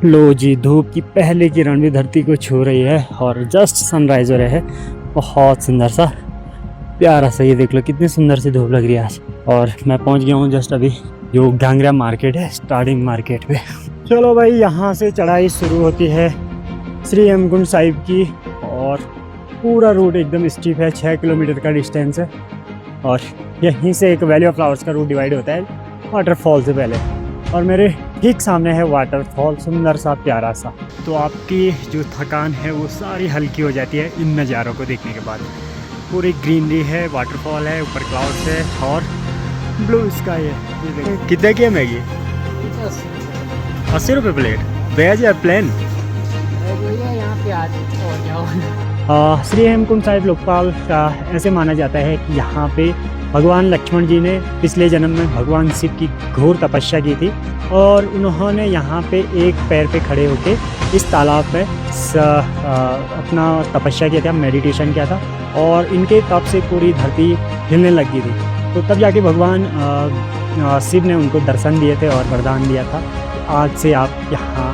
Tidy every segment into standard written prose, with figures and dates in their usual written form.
लो जी, धूप की पहली किरण भी धरती को छू रही है और जस्ट सनराइज हो रहा है। बहुत सुंदर सा प्यारा सा, ये देख लो कितनी सुंदर सी धूप लग रही है आज। और मैं पहुंच गया हूँ जस्ट अभी जो घांगरा मार्केट है, स्टार्टिंग मार्केट पे। चलो भाई, यहाँ से चढ़ाई शुरू होती है श्री हेमकुंड साहिब की और पूरा रूट एकदम स्टीप है। 6 किलोमीटर का डिस्टेंस है और यहीं से एक वैली ऑफ फ्लावर्स का रूट डिवाइड होता है वाटरफॉल से पहले। और मेरे ठीक सामने है वाटरफॉल, सुंदर सा प्यारा सा। तो आपकी जो थकान है वो सारी हल्की हो जाती है इन नज़ारों को देखने के बाद। पूरी ग्रीनरी है, वाटरफॉल है, ऊपर क्लाउड्स है और ब्लू स्काई है। कितने की है मैगी? 80 रुपये प्लेट। वेज या प्लेन? यहाँ पे श्री हेमकुंड साहिब लोकपाल का ऐसे माना जाता है कि यहाँ पे भगवान लक्ष्मण जी ने पिछले जन्म में भगवान शिव की घोर तपस्या की थी और उन्होंने यहाँ पे एक पैर पे खड़े होके इस तालाब पे अपना तपस्या किया था, मेडिटेशन किया था और इनके तप से पूरी धरती हिलने लगी थी। तो तब जाके भगवान शिव ने उनको दर्शन दिए थे और वरदान दिया था, आज से आप यहाँ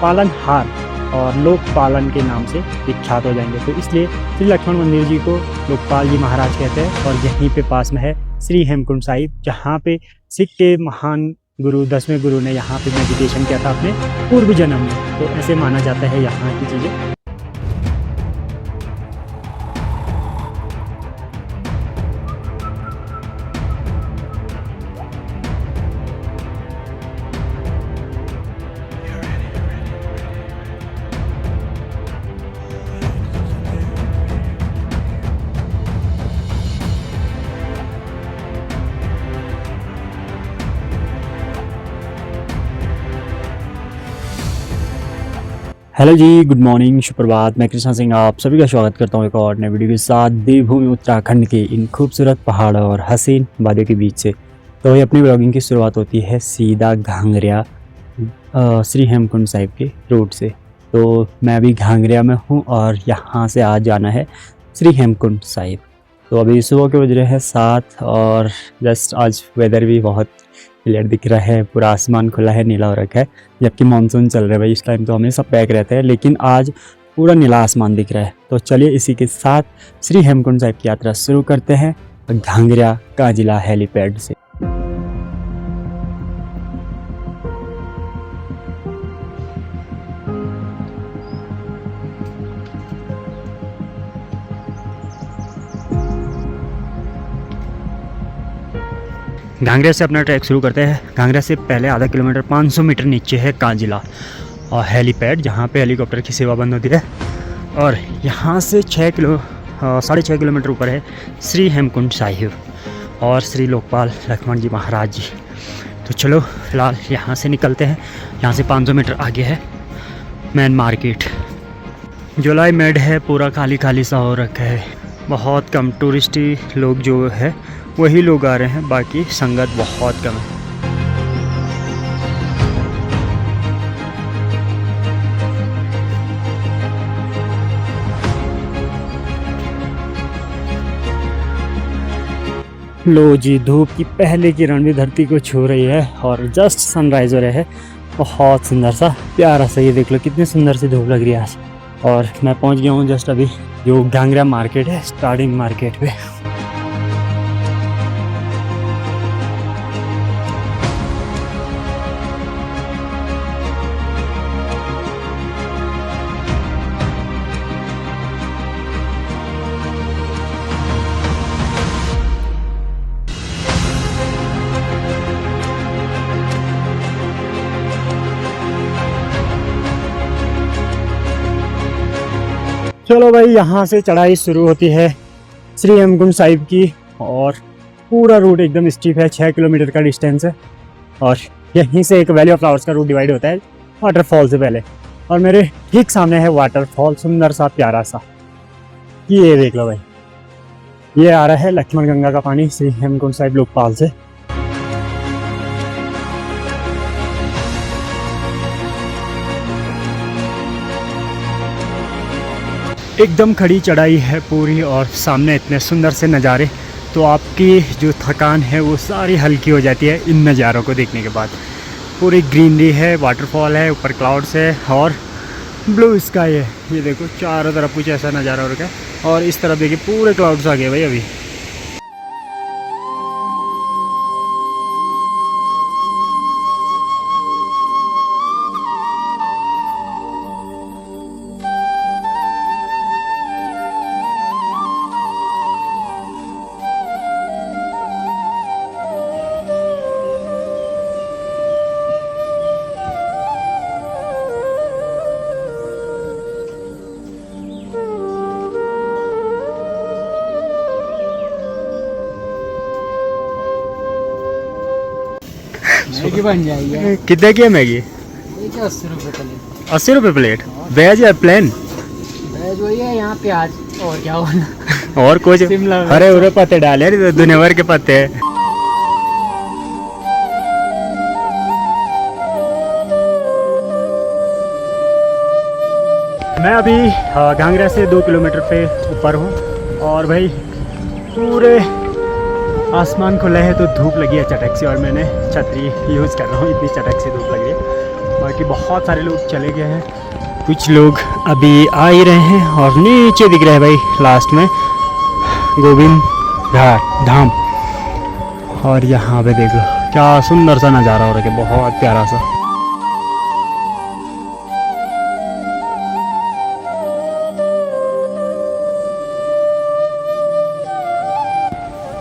पालनहार और लोकपालन के नाम से विख्यात हो जाएंगे। तो इसलिए श्री लक्ष्मण मंदिर जी को लोकपाल जी महाराज कहते हैं। और यहीं पे पास में है श्री हेमकुंड साहिब, जहाँ पे सिख के महान गुरु 10वें गुरु ने यहाँ पे मेडिटेशन किया था अपने पूर्व जन्म में। तो ऐसे माना जाता है यहाँ की चीज़ें। हेलो जी, गुड मॉर्निंग, सुप्रभात। मैं कृष्णा सिंह आप सभी का स्वागत करता हूँ एक और नए वीडियो के साथ देवभूमि उत्तराखंड के इन खूबसूरत पहाड़ों और हसीन वादियों के बीच से। तो ये अपनी ब्लॉगिंग की शुरुआत होती है सीधा घांगरा श्री हेमकुंड साहिब के रूट से। तो मैं अभी घांगरा में हूँ और यहाँ से आज जाना है श्री हेमकुंड साहिब। तो अभी सुबह के बज रहे हैं 7 और जस्ट आज वेदर भी बहुत क्लियर दिख रहा है, पूरा आसमान खुला है, नीला हो रखा है। जबकि मानसून चल रहा है भाई, इस टाइम तो हमेशा पैक रहता है, लेकिन आज पूरा नीला आसमान दिख रहा है। तो चलिए इसी के साथ श्री हेमकुंड साहिब की यात्रा शुरू करते हैं घांगरा कांजिला हेलीपैड से। घांगरा से अपना ट्रैक शुरू करते हैं। घांगरा से पहले आधा किलोमीटर 500 मीटर नीचे है कांजिला और हेलीपैड, जहाँ पे हेलीकॉप्टर की सेवा बंद होती है। और यहाँ से 6.5 किलोमीटर ऊपर है श्री हेमकुंड साहिब और श्री लोकपाल लक्ष्मण जी महाराज जी। तो चलो फिलहाल यहाँ से निकलते हैं। यहाँ से 500 मीटर आगे है मेन मार्केट। जुलाई मेड है, पूरा खाली खाली सा हो रखा है। बहुत कम टूरिस्टी लोग जो है वही लोग आ रहे हैं, बाकी संगत बहुत कम है। लो जी, धूप की पहली किरण भी धरती को छू रही है और जस्ट सनराइज हो रहा है। बहुत सुंदर सा प्यारा सा, ये देख लो कितनी सुंदर सी धूप लग रही है आज। और मैं पहुंच गया हूँ जस्ट अभी जो घांगरा मार्केट है, स्टार्टिंग मार्केट पे। चलो भाई, यहाँ से चढ़ाई शुरू होती है श्री हेमकुंड साहिब की और पूरा रूट एकदम स्टीप है। 6 किलोमीटर का डिस्टेंस है और यहीं से एक वैली ऑफ फ्लावर्स का रूट डिवाइड होता है वाटरफॉल से पहले। और मेरे ठीक सामने है वाटरफॉल, सुंदर सा प्यारा सा। ये देख लो भाई, ये आ रहा है लक्ष्मण गंगा का पानी श्री हेमकुंड साहिब लोकपाल से। एकदम खड़ी चढ़ाई है पूरी और सामने इतने सुंदर से नज़ारे, तो आपकी जो थकान है वो सारी हल्की हो जाती है इन नज़ारों को देखने के बाद। पूरी ग्रीनरी है, वाटरफॉल है, ऊपर क्लाउड्स है और ब्लू स्काई है। ये देखो चारों तरफ कुछ ऐसा नज़ारा हो रखा है और इस तरफ देखिए पूरे क्लाउड्स आ गए भाई अभी। मैगी बन जाएगी। कितने की है मैगी? ये क्या 80 रुपये प्लेट? 80 रुपये प्लेट? वेज या प्लेन? वेज वही है, यहाँ प्याज और क्या होना। और कुछ? शिमला मिर्च। हरे उरे पत्ते डाले तो दुनिया भर के पत्ते हैं। मैं अभी घाघरा से 2 किलोमीटर पे ऊपर हूँ और भाई पूरे आसमान खुला है तो धूप लगी है चटक से और मैंने छतरी यूज़ कर रहा हूँ, इतनी चटक से धूप लगी है। बाकी बहुत सारे लोग चले गए हैं, कुछ लोग अभी आ ही रहे हैं और नीचे दिख रहा है भाई लास्ट में गोविंद घाट धाम। और यहाँ पे देख लो क्या सुंदर सा नज़ारा हो रहा है, बहुत प्यारा सा।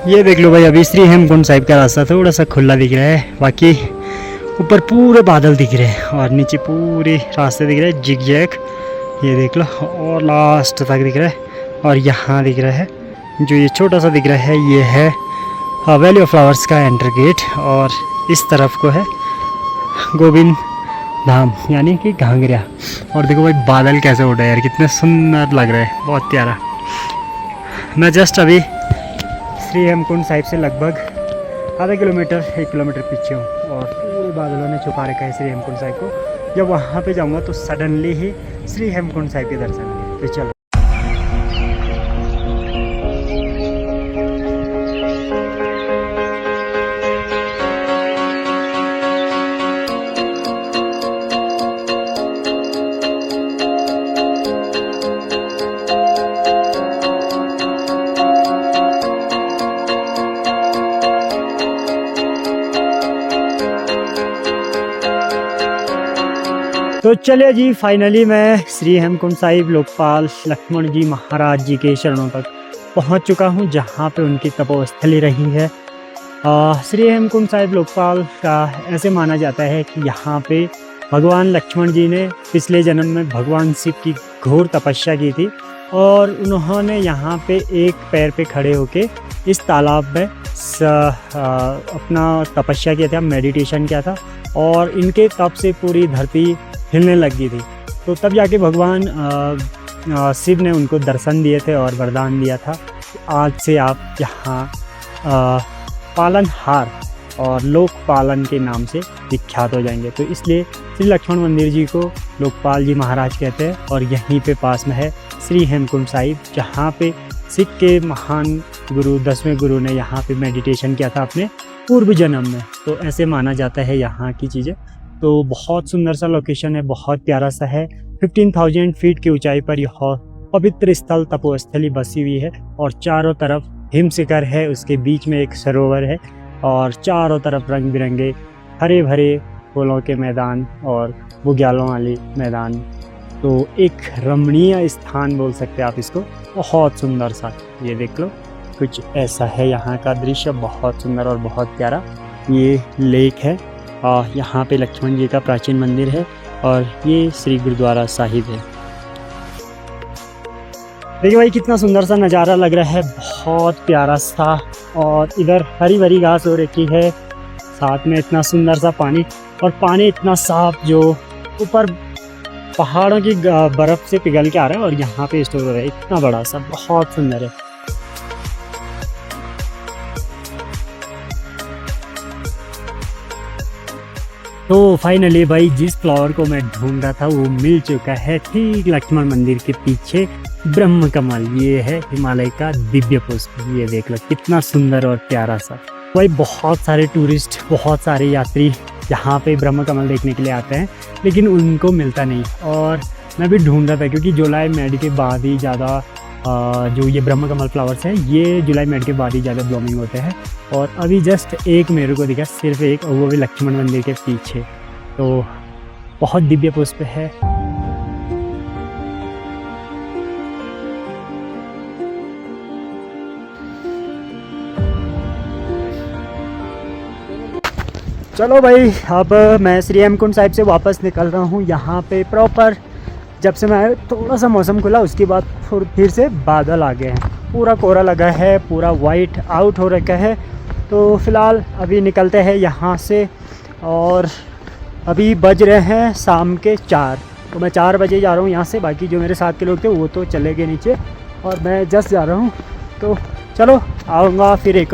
ये देख लो भाई अभी श्री हेमकुंड साहिब का रास्ता थोड़ा सा खुला दिख रहा है, बाकी ऊपर पूरे बादल दिख रहे हैं और नीचे पूरे रास्ते दिख रहे हैं जिग जैग। ये देख लो और लास्ट तक दिख रहा है और यहाँ दिख रहा है जो ये छोटा सा दिख रहा है ये है वैली ऑफ फ्लावर्स का एंटर गेट और इस तरफ को है गोविंद धाम यानी कि घाघरा। और देखो भाई बादल कैसे उड़ रहे हैं यार, कितने सुंदर लग रहे हैं, बहुत प्यारा। मैं जस्ट अभी श्री हेमकुंड साहिब से लगभग आधा किलोमीटर 1 किलोमीटर पीछे हूँ और पूरे बादलों ने छुपा रखा है श्री हेमकुंड साहिब को। जब वहाँ पे जाऊँगा तो सडनली ही श्री हेमकुंड साहिब के दर्शन होंगे। तो चलो तो चलिए जी फाइनली मैं श्री हेमकुंड साहिब लोकपाल लक्ष्मण जी महाराज जी के शरणों तक पहुंच चुका हूं, जहां पे उनकी तपोस्थली रही है। श्री हेमकुंड साहिब लोकपाल का ऐसे माना जाता है कि यहाँ पे भगवान लक्ष्मण जी ने पिछले जन्म में भगवान शिव की घोर तपस्या की थी और उन्होंने यहाँ पे एक पैर पे खड़े होके इस तालाब में अपना तपस्या किया था, मेडिटेशन किया था और इनके तप से पूरी धरती हिलने लगी थी। तो तब जाके भगवान शिव ने उनको दर्शन दिए थे और वरदान दिया था कि आज से आप यहाँ पालनहार और लोकपालन के नाम से विख्यात हो जाएंगे। तो इसलिए श्री लक्ष्मण मंदिर जी को लोकपाल जी महाराज कहते हैं और यहीं पे पास में है श्री हेमकुंड साहिब, जहाँ पे सिख के महान गुरु 10वें गुरु ने यहाँ पे मेडिटेशन किया था अपने पूर्व जन्म में। तो ऐसे माना जाता है यहाँ की चीज़ें। तो बहुत सुंदर सा लोकेशन है, बहुत प्यारा सा है। 15,000 फीट की ऊंचाई पर यह पवित्र स्थल तपोस्थली बसी हुई है और चारों तरफ हिम शिखर है, उसके बीच में एक सरोवर है और चारों तरफ रंग बिरंगे हरे भरे फूलों के मैदान और बुग्यालों वाले मैदान। तो एक रमणीय स्थान बोल सकते हैं आप इसको, बहुत सुंदर सा। ये देख लो कुछ ऐसा है यहाँ का दृश्य, बहुत सुंदर और बहुत प्यारा। ये लेक है और यहाँ पे लक्ष्मण जी का प्राचीन मंदिर है और ये श्री गुरुद्वारा साहिब है। देखिए भाई कितना सुंदर सा नज़ारा लग रहा है, बहुत प्यारा सा। और इधर हरी भरी घास हो रखी है, साथ में इतना सुंदर सा पानी और पानी इतना साफ जो ऊपर पहाड़ों की बर्फ़ से पिघल के आ रहा है और यहाँ पे स्टोर हो रहा है, इतना बड़ा सा, बहुत सुंदर है। तो फाइनली भाई जिस फ्लावर को मैं ढूंढ रहा था वो मिल चुका है, ठीक लक्ष्मण मंदिर के पीछे ब्रह्म कमल। ये है हिमालय का दिव्य पुष्प। ये देख लो कितना सुंदर और प्यारा सा। भाई बहुत सारे टूरिस्ट, बहुत सारे यात्री यहाँ पे ब्रह्म कमल देखने के लिए आते हैं, लेकिन उनको मिलता नहीं। और मैं भी ढूंढ रहा था क्योंकि जुलाई मिड के बाद ही ज़्यादा जो ये ब्रह्म कमल फ्लावर्स हैं ये जुलाई मिड के बाद ही ज़्यादा ब्लूमिंग होते हैं। और अभी जस्ट एक मेरे को दिखा, सिर्फ एक, वो भी लक्ष्मण मंदिर के पीछे। तो बहुत दिव्य पुष्प है। चलो भाई, अब मैं श्री हेमकुंड साहिब से वापस निकल रहा हूँ। यहाँ पे प्रॉपर जब से मैं आया थोड़ा सा मौसम खुला, उसके बाद फिर से बादल आ गए हैं, पूरा कोहरा लगा है, पूरा वाइट आउट हो रखा है। तो फ़िलहाल अभी निकलते हैं यहाँ से, और अभी बज रहे हैं शाम के 4। तो मैं 4 बजे जा रहा हूँ यहाँ से। बाकी जो मेरे साथ के लोग थे वो तो चले गए नीचे, और मैं जस्ट जा रहा हूँ। तो चलो आऊँगा फिर एक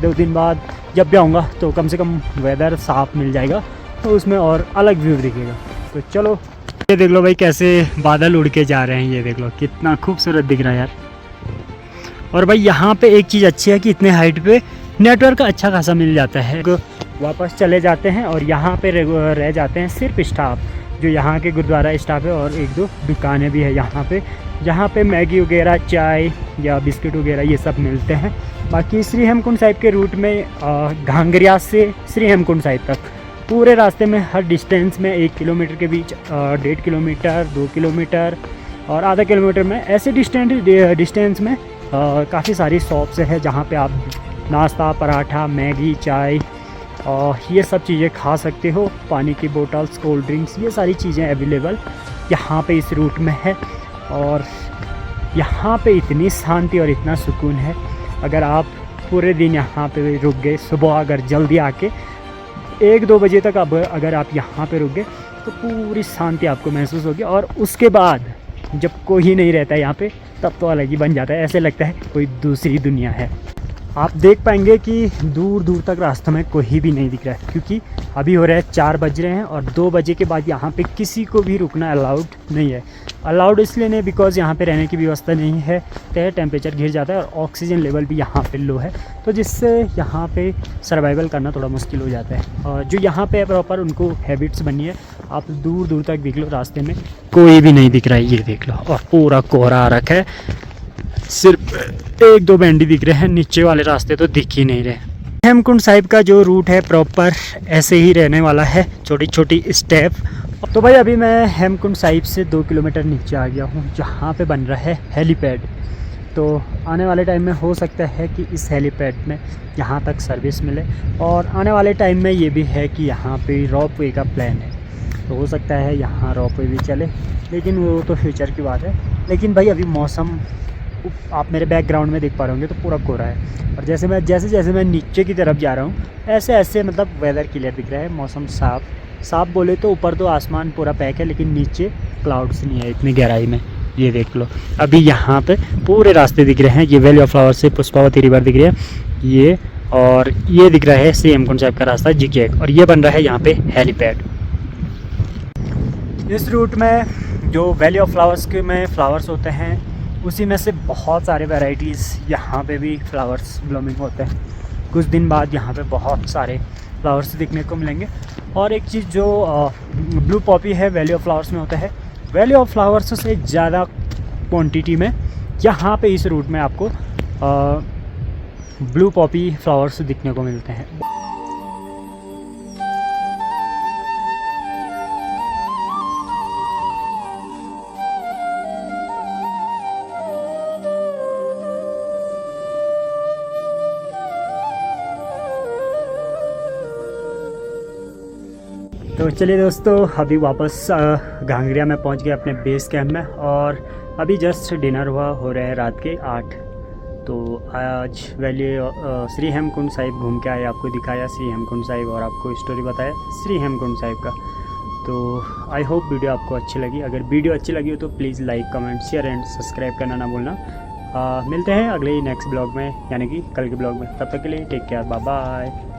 दो दिन बाद, जब भी आऊँगा तो कम से कम वेदर साफ़ मिल जाएगा, तो उसमें और अलग व्यू दिखेगा। तो चलो, ये देख लो भाई कैसे बादल उड़ के जा रहे हैं, ये देख लो कितना खूबसूरत दिख रहा है यार। और भाई यहाँ पे एक चीज़ अच्छी है कि इतने हाइट पे नेटवर्क अच्छा खासा मिल जाता है। वापस चले जाते हैं और यहाँ पे रह जाते हैं सिर्फ स्टाफ, जो यहाँ के गुरुद्वारा स्टाफ है, और 1-2 दुकानें भी है यहाँ पे, जहाँ पे मैगी वगैरह, चाय या बिस्किट वगैरह ये सब मिलते हैं। बाकी श्री हेमकुंड साहिब के रूट में घांगरिया से श्री हेमकुंड साहिब तक पूरे रास्ते में हर डिस्टेंस में 1 किलोमीटर के बीच 1.5 किलोमीटर, 2 किलोमीटर और आधा किलोमीटर में ऐसे डिस्टेंस में काफ़ी सारी शॉप्स है, जहाँ पे आप नाश्ता, पराठा, मैगी, चाय और ये सब चीज़ें खा सकते हो। पानी की बोतल्स, कोल्ड ड्रिंक्स, ये सारी चीज़ें अवेलेबल यहाँ पे इस रूट में है। और यहाँ पे इतनी शांति और इतना सुकून है, अगर आप पूरे दिन यहाँ पे रुक गए, सुबह अगर जल्दी आके 1-2 बजे तक अब अगर आप यहाँ पे रुक गए तो पूरी शांति आपको महसूस होगी। और उसके बाद जब कोई नहीं रहता है यहाँ पे, तब तो अलग ही बन जाता है, ऐसे लगता है कोई दूसरी दुनिया है। आप देख पाएंगे कि दूर दूर तक रास्ते में कोई भी नहीं दिख रहा है, क्योंकि अभी हो रहा है 4 बज रहे हैं और 2 बजे के बाद यहाँ पे किसी को भी रुकना अलाउड नहीं है। अलाउड इसलिए नहीं बिकॉज़ यहाँ पे रहने की व्यवस्था नहीं है, तो टेम्परेचर गिर जाता है और ऑक्सीजन लेवल भी यहाँ पे लो है, तो जिससे यहाँ पे सर्वाइवल करना थोड़ा मुश्किल हो जाता है। और जो यहाँ पे प्रॉपर उनको हैबिट्स बनी है, आप दूर दूर तक देख लो रास्ते में कोई भी नहीं दिख रहा है, ये देख लो, और पूरा कोहरा आ रखा है, सिर्फ 1-2 बैंडी दिख रहे हैं, नीचे वाले रास्ते तो दिख ही नहीं रहे। हेमकुंड साहिब का जो रूट है प्रॉपर ऐसे ही रहने वाला है, छोटी छोटी स्टेप। तो भाई अभी मैं हेमकुंड साहिब से 2 किलोमीटर नीचे आ गया हूँ, जहाँ पे बन रहा है हेलीपैड। तो आने वाले टाइम में हो सकता है कि इस हेलीपैड में यहाँ तक सर्विस मिले, और आने वाले टाइम में ये भी है कि यहाँ पे रोप वे का प्लान है, तो हो सकता है यहाँ रोप वे भी चले, लेकिन वो तो फ्यूचर की बात है। लेकिन भाई अभी मौसम आप मेरे बैकग्राउंड में देख पा रहे होंगे तो पूरा कोहरा है, और जैसे मैं नीचे की तरफ जा रहा हूँ ऐसे मतलब वेदर क्लियर दिख रहा है, मौसम साफ बोले तो ऊपर तो आसमान पूरा पैक है, लेकिन नीचे क्लाउड्स नहीं है इतनी गहराई में। ये देख लो, अभी यहाँ पे पूरे रास्ते दिख रहे हैं, ये वैली ऑफ फ्लावर्स से पुष्पावती रिवर दिख रही है ये, और ये दिख रहा है श्री हेमकुंड साहिब का रास्ता जिगजैग, और ये बन रहा है यहाँ पे हेलीपैड। इस रूट में जो वैली ऑफ फ्लावर्स के में फ्लावर्स होते हैं, उसी में से बहुत सारे वैरायटीज़ यहाँ पे भी फ्लावर्स ब्लूमिंग होते हैं। कुछ दिन बाद यहाँ पे बहुत सारे फ्लावर्स दिखने को मिलेंगे। और एक चीज़ जो ब्लू पॉपी है वैली ऑफ फ्लावर्स में होता है, वैली ऑफ फ्लावर्स से ज़्यादा क्वांटिटी में यहाँ पे इस रूट में आपको ब्लू पॉपी फ्लावर्स दिखने को मिलते हैं। तो चलिए दोस्तों, अभी वापस घांगरिया में पहुंच गए अपने बेस कैंप में, और अभी जस्ट डिनर हो रहा है रात के 8। तो आज वैली श्री हेमकुंड साहिब घूम के आए, आपको दिखाया श्री हेमकुंड साहिब और आपको स्टोरी बताया श्री हेमकुंड साहिब का। तो आई होप वीडियो आपको अच्छी लगी। अगर वीडियो अच्छी लगी हो तो please like, comment, share and subscribe करना ना भूलना। मिलते हैं अगले नेक्स्ट ब्लॉग में, यानी कि कल के ब्लॉग में। तब तक के लिए टेक केयर, बाय बाय।